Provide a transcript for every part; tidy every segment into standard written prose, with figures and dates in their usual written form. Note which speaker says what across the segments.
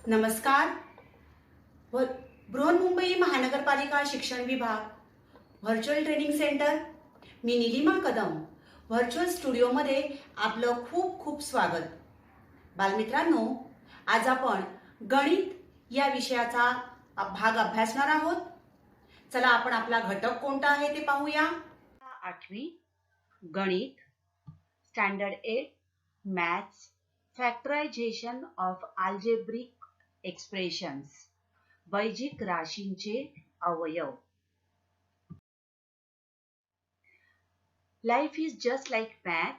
Speaker 1: नमस्कार. बृहन्मुंबई महानगरपालिका शिक्षण विभाग व्हर्च्युअल ट्रेनिंग सेंटर. मी निलिमा कदम व्हर्च्युअल स्टुडिओमध्ये आपलं खूप खूप स्वागत. बालमित्रांनो, आज आपण गणित या विषयाचा भाग अभ्यासणार आहोत. चला आपण आपला घटक कोणता आहे ते पाहूया. 8वी गणित, standard 8 maths, factorisation of algebraic expressions, वैजिक राशींचे अवयव. Life is just like math.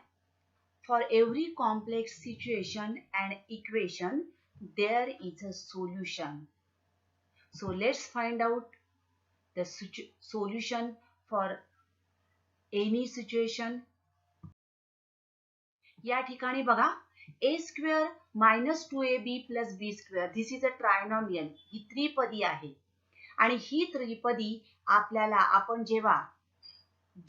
Speaker 1: For every complex situation and equation, there is a solution. So let's find out the solution for any situation. या ठिकाणी बघा, a square minus 2ab plus b square. This is a trinomial. ही त्रिपदी आहे आणि ही त्रिपदी आपल्याला आपण जेव्हा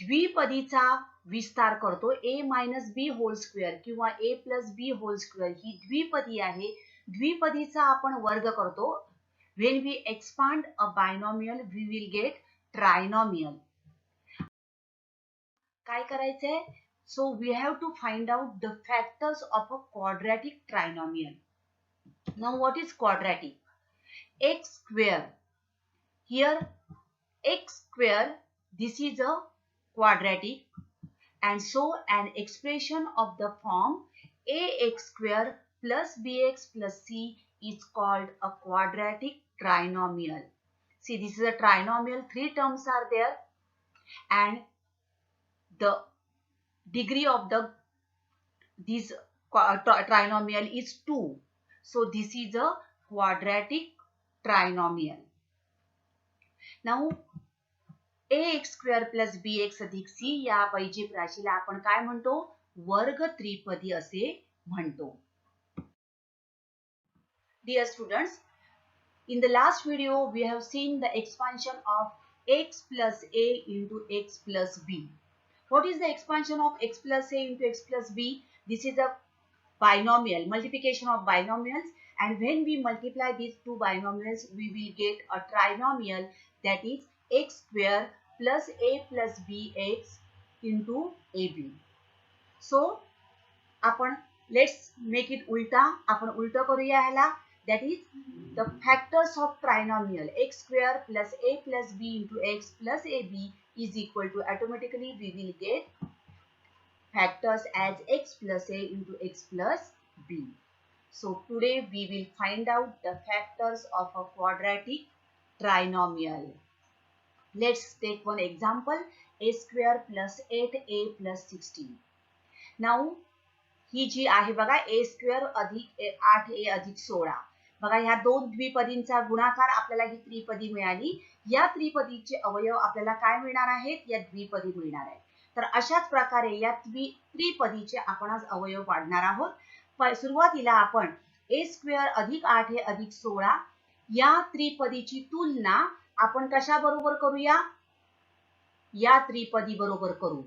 Speaker 1: द्विपदीचा विस्तार करतो a minus b whole square किंवा a plus b whole square, ही द्विपदी आहे. द्विपदीचा आपण वर्ग करतो. When we expand a binomial, we will get trinomial. काय करायचंय? So we have to find out the factors of a quadratic trinomial. Now what is quadratic? X square. Here x square, this is a quadratic, and so an expression of the form ax square plus bx plus c is called a quadratic trinomial. See, this is a trinomial. Three terms are there and the degree of this trinomial is 2. So this is a quadratic trinomial. Now ax square plus bx अधिक c या वैजिक राशीला आपण काय म्हणतो? वर्ग त्रिपदी असे म्हणतो. Dear students, in the last video we have seen the expansion of x plus a into x plus b. What is the expansion of x plus a into x plus b? This is a binomial, multiplication of binomials, and when we multiply these two binomials, we will get a trinomial, that is x square plus a plus bx into ab. So, let's make it ulta. आपण उलट करूया ह्याला. That is the factors of trinomial x square plus a plus b into x plus ab is equal to, automatically we will get factors as x plus a into x plus b. So today we will find out the factors of a quadratic trinomial. Let's take one example, a square plus 8a plus 16. Now ही जी आहे बघा, a square अधिक 8a अधिक 16. बघा, ह्या दोन द्विपदींचा गुणाकार आपल्याला ही त्रिपदी मिळाली. या त्रिपदीचे अवयव आपल्याला काय मिळणार आहेत? या द्विपदी मिळणार आहेत. तर अशाच प्रकारे या त्रिपदीचे आपण आज अवयव पाडणार आहोत. सुरुवातीला आपण a square अधिक 8a अधिक 16 या त्रिपदीची तुलना आपण कशा बरोबर करूया? या त्रिपदी बरोबर करू.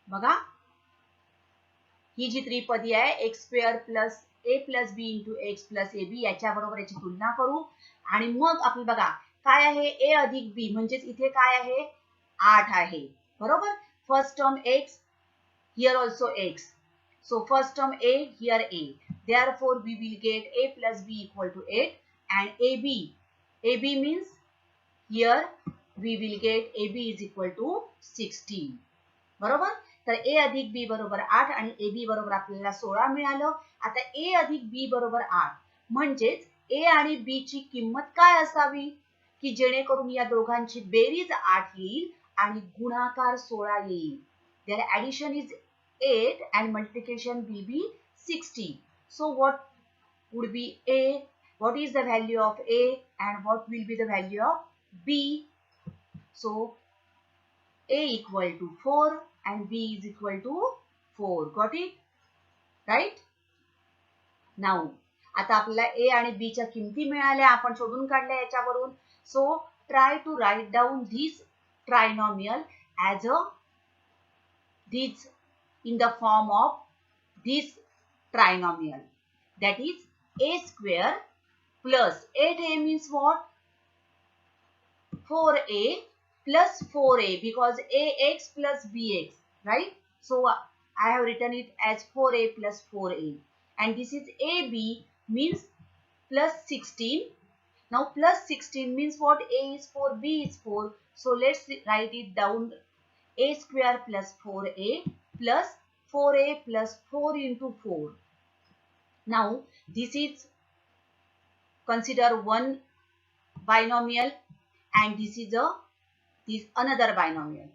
Speaker 1: बघा, ही जी त्रिपदी आहे x square plus a plus b into x plus ab, याच्या बरोबर याची तुलना करू आणि मग आपण बघा काय आहे, a अधिक b म्हणजेच इथे काय आहे? 8 आहे, बरोबर. First term x, here also x. So first term a, here a. Therefore we will get a plus b equal to 8 and ab means here we will get ab is equal to 16. बरोबर. तर a अधिक b बरोबर 8 आणि ab बरोबर आपल्याला 16 मिळालं. आता a अधिक b बरोबर 8 म्हणजेच a आणि b ची किंमत काय असावी की जेणेकरून या दोघांची बेरीज 8 येईल आणि गुणाकार 16 येईल. Their addition is 8 and multiplication will be 60. So what would be a? What is the value of a and what will be the value of b? So a equal to 4 and b is equal to 4. Got it? Right? Now, आता आपल्याला a आणि b च्या किमती मिळाल्या, आपण शोधून काढल्या याच्यावरून. So try to write down this trinomial as in the form of this trinomial, that is a square plus 8a means what? 4a plus 4a, because ax plus bx, right? So I have written it as 4a plus 4a, and this is ab means plus 16. Now plus 16 means what? A is 4, b is 4. So let's write it down. A square plus 4a plus 4a plus 4 into 4. Now this is consider one binomial, and this is another binomial.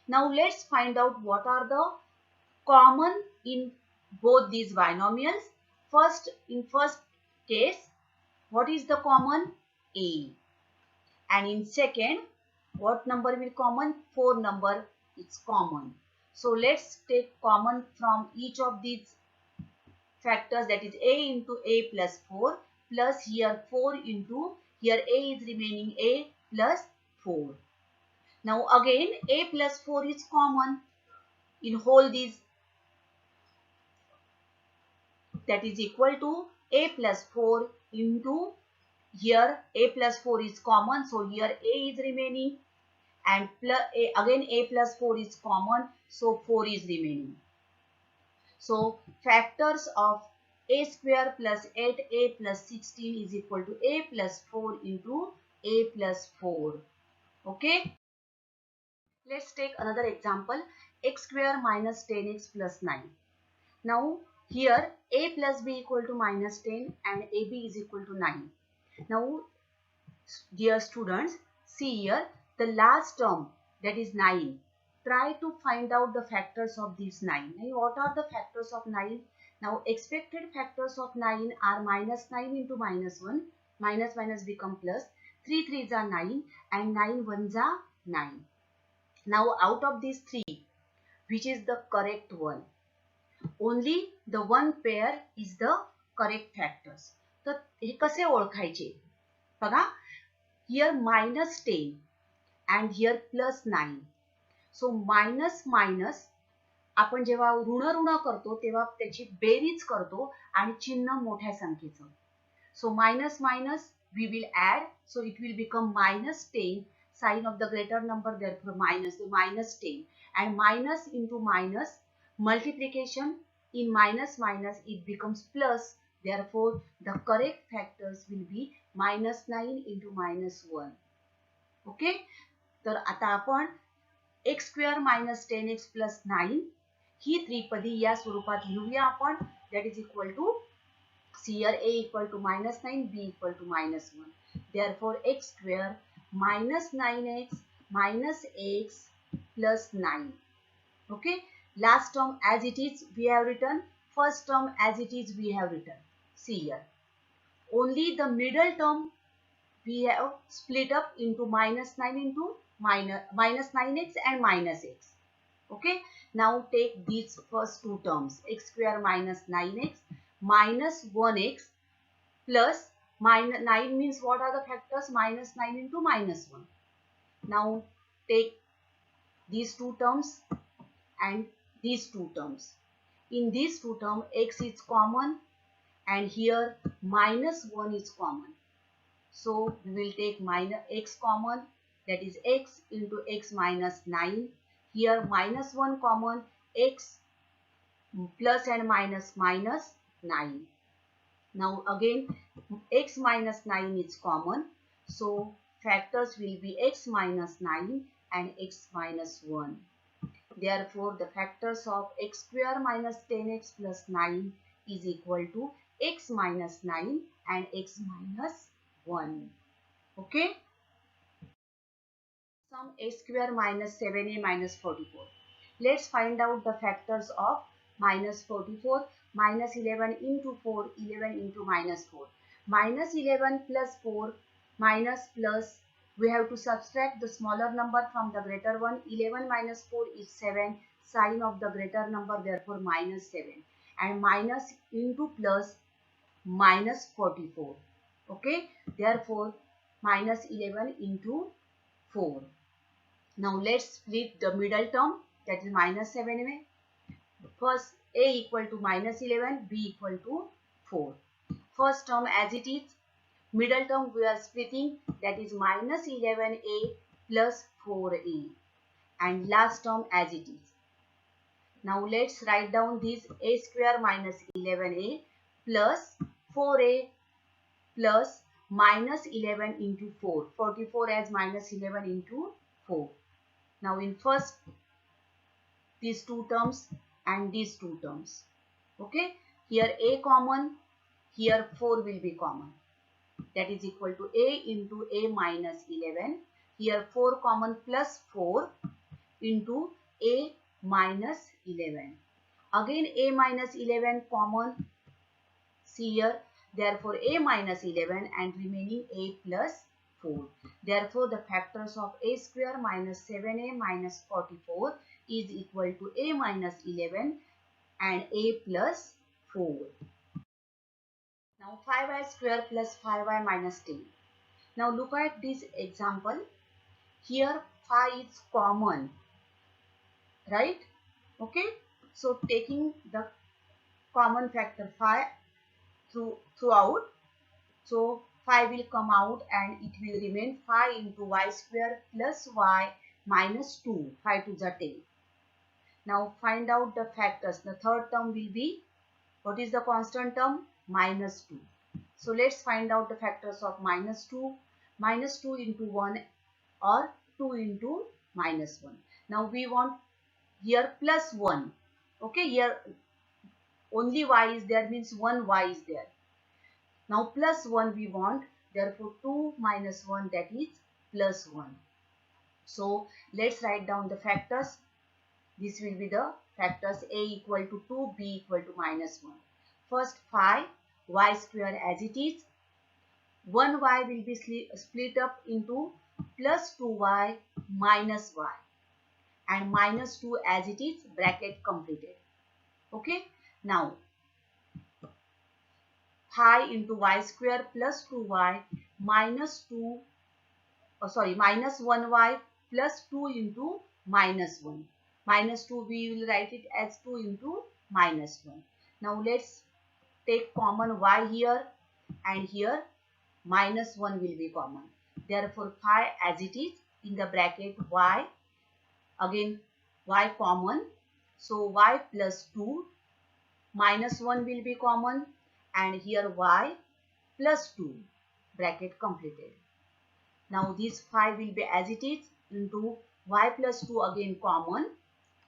Speaker 1: Now let's find out what are the common in both these binomials. First, in first case, what is the common? A. And in second, what number will common? 4 number is common. So let's take common from each of these factors, that is a into a plus 4 plus here 4 into here a is remaining a plus 4. Now again a plus 4 is common in whole these, that is equal to a plus 4 into here a plus 4 is common, so here a is remaining, and plus a, again a plus 4 is common, so 4 is remaining. So factors of a square plus 8a plus 16 is equal to a plus 4 into a plus 4. Okay. Let's take another example, x square minus 10x plus 9. Now here a plus b equal to minus 10 and ab is equal to 9. Now dear students, see here the last term, that is 9. Try to find out the factors of these 9. Now what are the factors of 9? Now expected factors of 9 are minus 9 into minus 1. Minus minus become plus. 3 3s are 9 and 9 1s are 9. Now out of these 3, which is the correct one? Only the one pair is the correct factors. तर हे कसे ओळखायचे? बघा, here minus 10 and here plus 9. So minus minus आपण जेव्हा ऋण ऋण करतो तेव्हा त्याची बेरीज करतो आणि चिन्ह मोठ्या संख्येचं. So minus minus we will add, so it will become minus 10, sign of the greater number, therefore minus, the minus 10, and minus into minus multiplication, in minus minus it becomes plus, therefore the correct factors will be minus 9 into minus 1. Okay, तर आता आपण x square minus 10x plus 9 ही त्रिपदी या स्वरूपात लिहूया आपण, that is equal to, see here a equal to minus 9, b equal to minus 1. Therefore x square minus 9x minus x plus 9. Okay, last term as it is we have written, first term as it is we have written. See here, only the middle term we have split up into minus 9 into minus 9x and minus x. Okay, now take these first two terms, x square minus 9x minus 1x plus minus 9 means what are the factors? Minus 9 into minus 1. Now take these two terms and these two terms. In these two terms x is common and here minus 1 is common. So we will take minus x common, that is x into x minus 9. Here minus 1 common, x plus and minus minus 9. Now again x minus 9 is common. So factors will be x minus 9 and x minus 1. Therefore the factors of x square minus 10x plus 9 is equal to x minus 9 and x minus 1. Okay. Sum a square minus 7a minus 44. Let's find out the factors of minus 44. Minus 11 into 4, 11 into minus 4. Minus 11 plus 4 minus plus, we have to subtract the smaller number from the greater one. 11 minus 4 is 7, sign of the greater number, therefore minus 7. And minus into plus minus 44. Okay, therefore minus 11 into 4. Now let's split the middle term, that is minus 7a. First a equal to minus 11, b equal to 4. first term as it is, middle term we are splitting, that is minus 11a plus 4a, and last term as it is. Now let's write down this a square minus 11a plus 4a plus minus 11 into 4. 44 as minus 11 into 4. Now in first these two terms and these two terms. Okay. Here a common, here 4 will be common. That is equal to a into a minus 11. Here 4 common plus 4 into a minus 11. Again a minus 11 common. See here. Therefore a minus 11 and remaining a plus 4. Therefore the factors of a square minus 7a minus 44 is equal to a minus 11 and a plus 4. Now 5y square plus 5y minus 10. Now look at this example. Here 5 is common, right? Okay. So taking the common factor 5 throughout, so 5 will come out and it will remain 5 into y square plus y minus 2. 5 to the 10. Now find out the factors. The third term will be, what is the constant term? Minus 2. So let's find out the factors of minus 2. Minus 2 into 1 or 2 into minus 1. Now we want here plus 1. Okay, here only y is there, means 1 y is there. Now plus 1 we want, therefore 2 minus 1, that is plus 1. So let's write down the factors. This will be the factors: a equal to 2, b equal to minus 1. First 5, y square as it is. 1y will be split up into plus 2y minus y. And minus 2 as it is, bracket completed. Okay. Now 5 into y square plus 2y minus 1y plus 2 into minus 1. Minus 2 we will write it as 2 into minus 1. Now let's take common y here, and here minus 1 will be common. Therefore 5 as it is, in the bracket y, again y common. So y plus 2, minus 1 will be common, and here y plus 2, bracket completed. Now this 5 will be as it is into y plus 2, again common,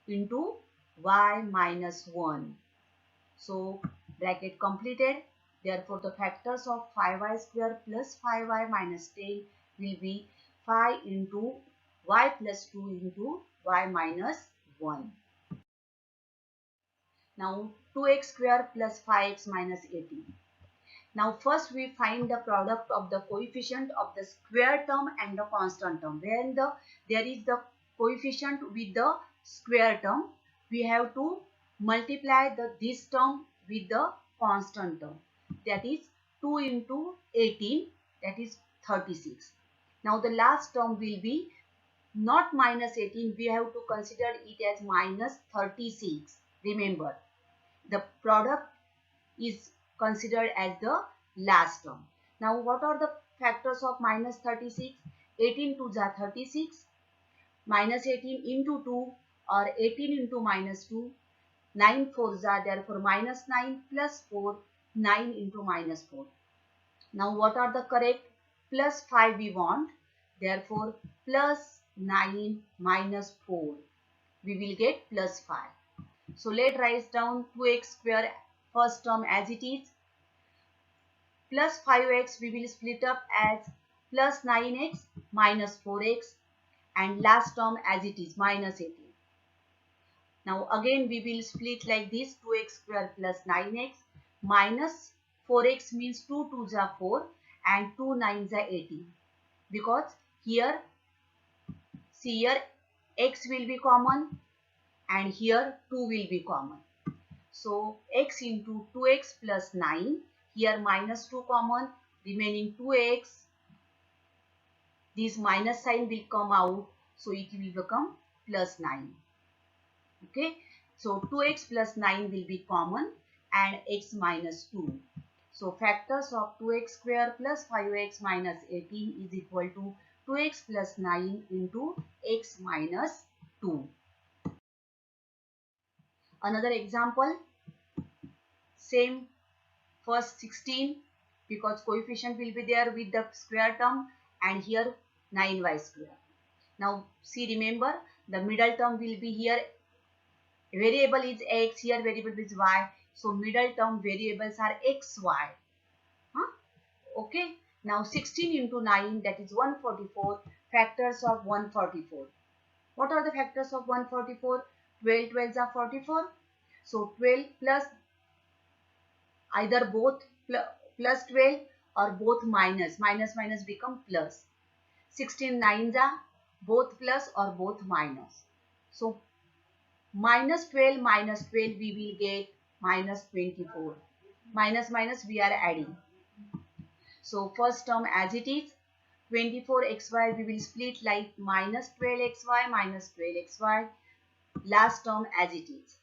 Speaker 1: into y minus 1. So bracket completed. Therefore the factors of 5y square plus 5y minus 10 will be 5 into y plus 2 into y minus 1. Now 2x square plus 5x minus 18. Now first we find the product of the coefficient of the square term and the constant term. When there is the coefficient with the square term, we have to multiply this term with the constant term. That is 2 into 18, that is 36. Now the last term will be not minus 18, we have to consider it as minus 36. Remember, the product is considered as the last term. Now what are the factors of minus 36? 18 to the 36, minus 18 into 2, or 18 into minus 2, 9 4 are therefore minus 9 plus 4, 9 into minus 4. Now what are the correct? Plus 5 we want, therefore plus 9 minus 4, we will get plus 5. So let's write down 2x square first term as it is, plus 5x we will split up as plus 9x minus 4x, and last term as it is minus 18. Now again we will split like this: 2x square plus 9x minus 4x means 2 2s are 4 and 2 9s are 18. Because here, see here, x will be common and here 2 will be common. So x into 2x plus 9, here minus 2 common, remaining 2x. This minus sign will come out, so it will become plus 9. Okay, so 2x plus 9 will be common and x minus 2. So factors of 2x square plus 5x minus 18 is equal to 2x plus 9 into x minus 2. Another example, same, first 16 because coefficient will be there with the square term, and here 9y square. Now see, remember the middle term will be here, variable is x, here variable is y. So middle term variables are x, y. Huh? Okay. Now 16 into 9, that is 144. Factors of 144. What are the factors of 144? 12 12s are 44. So 12 plus either both plus 12 or both minus. Minus become plus. 16 9s are both plus or both minus. So minus 12 we will get minus 24. Minus we are adding. So first term as it is, 24xy we will split like minus 12xy minus 12xy. Last term as it is.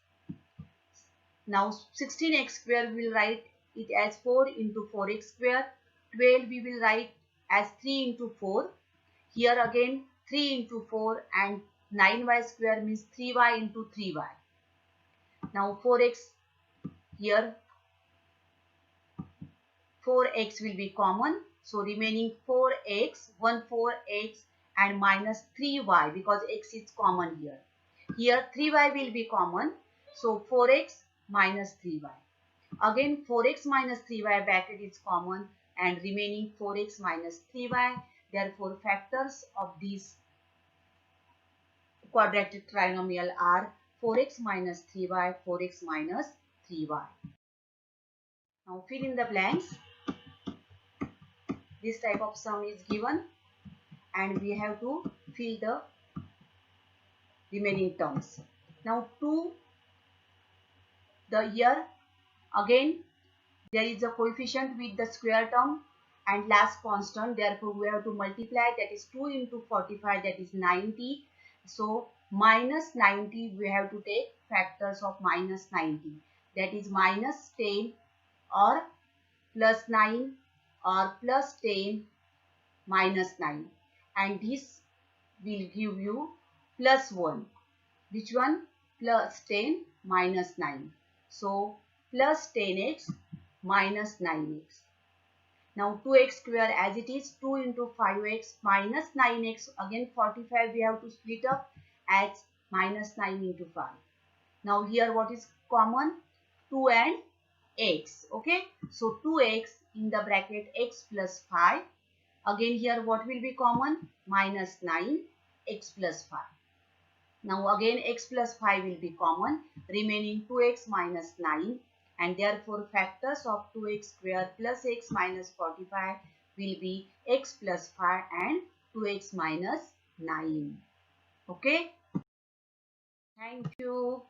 Speaker 1: Now 16x square we will write it as 4 into 4x square. 12 we will write as 3 into 4. Here again 3 into 4, and 9y square means 3y into 3y. Now 4x, here 4x will be common. So remaining 4x, 4x and minus 3y because x is common here. Here 3y will be common. So 4x minus 3y. Again 4x minus 3y bracket is common and remaining 4x minus 3y. Therefore factors of these quadratic trinomial are 4x minus 3y, 4x minus 3y. Now fill in the blanks. This type of sum is given and we have to fill the remaining terms. Now to the here, again there is a coefficient with the square term and last constant, therefore we have to multiply, that is 2 into 45, that is 90. So minus 90 we have to take factors of minus 90, that is minus 10 or plus 9 or plus 10 minus 9, and this will give you plus 1. Which one? Plus 10 minus 9. So plus 10x minus 9x. Now 2x square as it is, 2 into 5x minus 9x. Again 45 we have to split up as minus 9 into 5. Now here what is common? 2 and x. Okay. So 2x in the bracket x plus 5. Again here what will be common? Minus 9 x plus 5. Now again x plus 5 will be common, remaining 2x minus 9, and therefore factors of 2x square plus x minus 45 will be x plus 5 and 2x minus 9. Okay. Thank you.